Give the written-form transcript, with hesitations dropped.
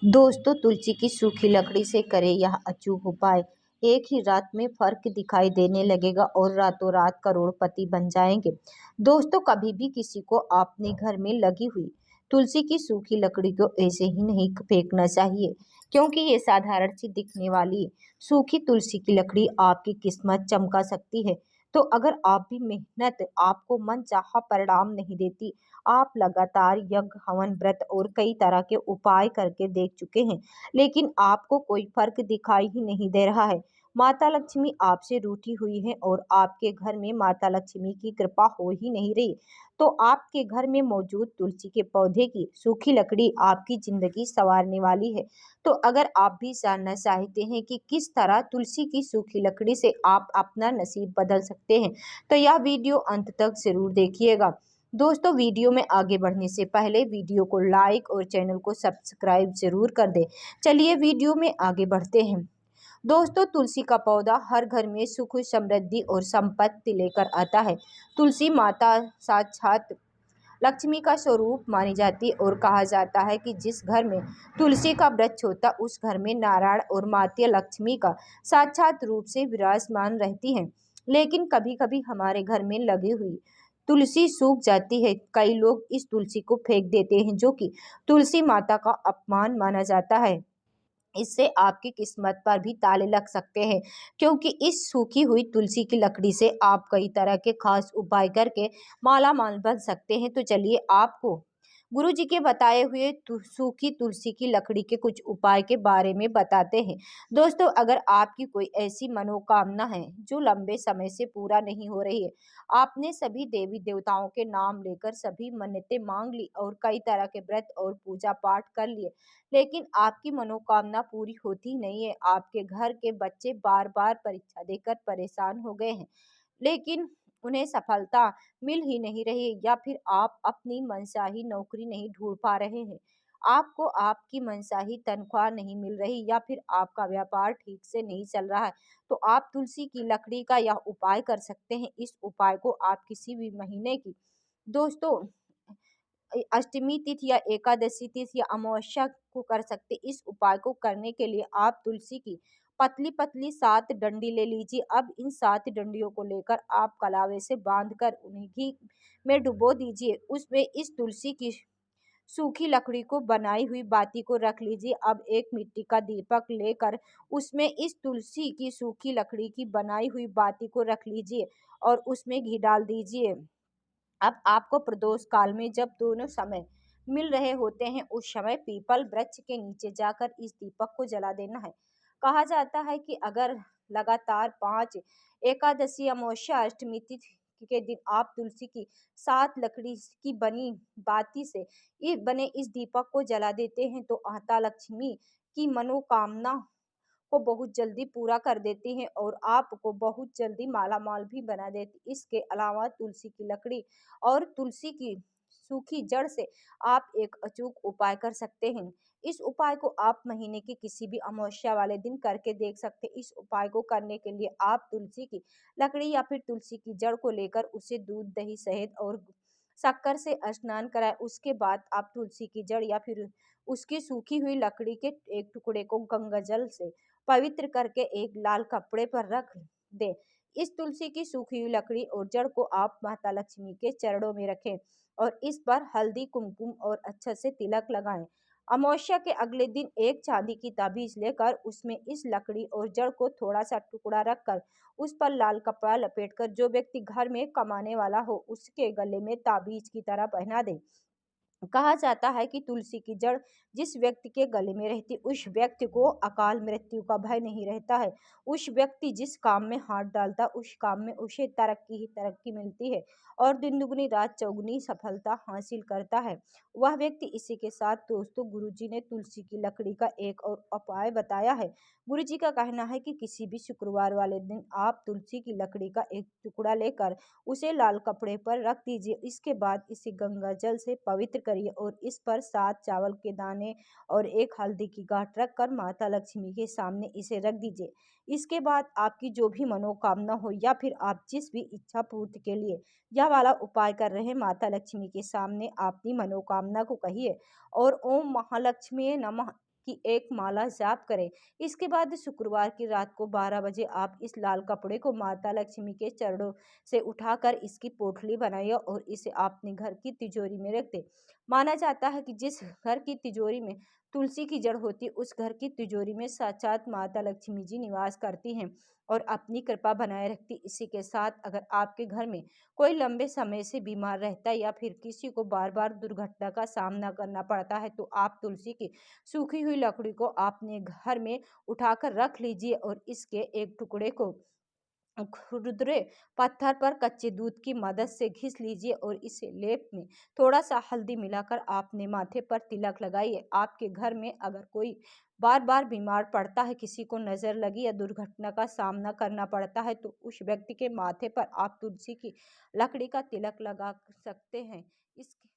दोस्तों, तुलसी की सूखी लकड़ी से करें यह अचूक उपाय। एक ही रात में फर्क दिखाई देने लगेगा और रातों रात करोड़पति बन जाएंगे। दोस्तों, कभी भी किसी को अपने घर में लगी हुई तुलसी की सूखी लकड़ी को ऐसे ही नहीं फेंकना चाहिए, क्योंकि ये साधारण सी दिखने वाली सूखी तुलसी की लकड़ी आपकी किस्मत चमका सकती है। तो अगर आप भी मेहनत आपको मनचाहा परिणाम नहीं देती, आप लगातार यज्ञ, हवन, व्रत और कई तरह के उपाय करके देख चुके हैं, लेकिन आपको कोई फर्क दिखाई ही नहीं दे रहा है। माता लक्ष्मी आपसे रूठी हुई है और आपके घर में माता लक्ष्मी की कृपा हो ही नहीं रही। तो आपके घर में मौजूद तुलसी के पौधे की सूखी लकड़ी आपकी जिंदगी संवारने वाली है। तो अगर आप भी जानना चाहते हैं कि किस तरह तुलसी की सूखी लकड़ी से आप अपना नसीब बदल सकते हैं, तो यह वीडियो अंत तक जरूर देखिएगा। दोस्तों, वीडियो में आगे बढ़ने से पहले वीडियो को लाइक और चैनल को सब्सक्राइब जरूर कर दें। चलिए वीडियो में आगे बढ़ते हैं। दोस्तों, तुलसी का पौधा हर घर में सुख, समृद्धि और संपत्ति लेकर आता है। तुलसी माता साक्षात लक्ष्मी का स्वरूप मानी जाती है और कहा जाता है कि जिस घर में तुलसी का वृक्ष होता उस घर में नारायण और माता लक्ष्मी का साक्षात रूप से विराजमान रहती हैं। लेकिन कभी कभी हमारे घर में लगी हुई तुलसी सूख जाती है। कई लोग इस तुलसी को फेंक देते हैं, जो कि तुलसी माता का अपमान माना जाता है। इससे आपकी किस्मत पर भी ताले लग सकते हैं, क्योंकि इस सूखी हुई तुलसी की लकड़ी से आप कई तरह के खास उपाय करके माला माल बन सकते हैं। तो चलिए आपको गुरु जी के बताए हुए सूखी तुलसी की लकड़ी के कुछ उपाय के बारे में बताते हैं। दोस्तों, अगर आपकी कोई ऐसी मनोकामना है जो लंबे समय से पूरा नहीं हो रही है, आपने सभी देवी देवताओं के नाम लेकर सभी मन्नतें मांग ली और कई तरह के व्रत और पूजा पाठ कर लिए, लेकिन आपकी मनोकामना पूरी होती नहीं है। आपके घर के बच्चे बार बार परीक्षा देकर परेशान हो गए हैं, लेकिन उन्हें सफलता मिल ही नहीं रही, या फिर आप अपनी मनचाही नौकरी नहीं ढूंढ पा रहे हैं, आपको आपकी मनचाही तनख्वाह नहीं मिल रही, या फिर आपका व्यापार ठीक से नहीं चल रहा है, तो आप तुलसी की लकड़ी का यह उपाय कर सकते हैं। इस उपाय को आप किसी भी महीने की दोस्तों अष्टमी तिथि या एकादशी तिथि या अमावस्या को कर सकते। इस उपाय को करने के लिए आप तुलसी की पतली पतली 7 डंडी ले लीजिए। अब इन 7 डंडियों को लेकर आप कलावे से बांधकर उन्हें घी में डुबो दीजिए। उसमें इस तुलसी की सूखी लकड़ी को बनाई हुई बाती को रख लीजिए। अब एक मिट्टी का दीपक लेकर उसमें इस तुलसी की सूखी लकड़ी की बनाई हुई बाती को रख लीजिए और उसमें घी डाल दीजिए। अब आपको प्रदोष काल में जब दोनों समय मिल रहे होते हैं, उस समय पीपल वृक्ष के नीचे जाकर इस दीपक को जला देना है। कहा जाता है कि अगर लगातार 5 एकादशी, अमावस्या, अष्टमी तिथि के दिन आप तुलसी की 7 लकड़ी की बनी बाती से बने इस दीपक को जला देते हैं, तो माता लक्ष्मी की मनोकामना को बहुत जल्दी पूरा कर देती हैं और आपको बहुत जल्दी मालामाल भी बना देती। इसके अलावा तुलसी की लकड़ी और तुलसी की सूखी जड़ से आप एक अचूक उपाय कर सकते हैं। इस उपाय को आप महीने की किसी भी अमावस्या वाले दिन करके देख सकते हैं। इस उपाय को करने के लिए आप तुलसी की लकड़ी या फिर तुलसी की जड़ को लेकर उसे दूध, दही, शहद और शक्कर से स्नान कराएं। उसके बाद आप तुलसी की जड़ या फिर उसकी सूखी हुई लकड़ी के एक टुकड़े को गंगा जल से पवित्र करके एक लाल कपड़े पर रख दें। इस तुलसी की सूखी हुई लकड़ी और जड़ को आप माता लक्ष्मी के चरणों में रखें और इस पर हल्दी, कुमकुम और अच्छे से तिलक लगाएं। अमावस्या के अगले दिन एक चांदी की ताबीज लेकर उसमें इस लकड़ी और जड़ को थोड़ा सा टुकड़ा रखकर उस पर लाल कपड़ा लपेटकर जो व्यक्ति घर में कमाने वाला हो उसके गले में ताबीज की तरह पहना दे। कहा जाता है कि तुलसी की जड़ जिस व्यक्ति के गले में रहती उस व्यक्ति को अकाल मृत्यु का भय नहीं रहता है। उस व्यक्ति जिस काम में हाथ डालता उस काम में उसे तरक्की ही तरक्की मिलती है और दिन दुगनी रात चौगुनी सफलता हासिल करता है वह व्यक्ति। इसी के साथ दोस्तों, गुरुजी ने तुलसी की लकड़ी का एक और उपाय बताया है। गुरुजी का कहना है कि किसी भी शुक्रवार वाले दिन आप तुलसी की लकड़ी का एक टुकड़ा लेकर उसे लाल कपड़े पर रख दीजिए। इसके बाद इसे गंगा जल से पवित्र करिए और इस पर 7 चावल के दाने और एक हल्दी की गांठ रखकर माता लक्ष्मी के सामने इसे रख दीजिए। इसके बाद आपकी जो भी मनोकामना हो या फिर आप जिस भी इच्छा पूर्ति के लिए यह वाला उपाय कर रहे हैं, माता लक्ष्मी के सामने अपनी मनोकामना को कहिए और ओम महालक्ष्मी नमः की एक माला जाप करें। इसके बाद शुक्रवार की रात को 12 बजे आप इस लाल कपड़े को माता लक्ष्मी के चरणों से उठाकर इसकी पोटली बनाइए और इसे अपने घर की तिजोरी में रख दें। माना जाता है कि जिस घर की तिजोरी में तुलसी की जड़ होती है, उस घर की तिजोरी में साक्षात माता लक्ष्मी जी निवास करती हैं और अपनी कृपा बनाए रखती। इसी के साथ अगर आपके घर में कोई लंबे समय से बीमार रहता है या फिर किसी को बार बार दुर्घटना का सामना करना पड़ता है, तो आप तुलसी की सूखी हुई लकड़ी को अपने घर में उठाकर रख लीजिए और इसके एक टुकड़े को खुरदरे पत्थर पर कच्चे दूध की मदद से घिस लीजिए और इसे लेप में थोड़ा सा हल्दी मिलाकर आपने माथे पर तिलक लगाइए। आपके घर में अगर कोई बार बार बीमार पड़ता है, किसी को नजर लगी या दुर्घटना का सामना करना पड़ता है, तो उस व्यक्ति के माथे पर आप तुलसी की लकड़ी का तिलक लगा सकते हैं। इसके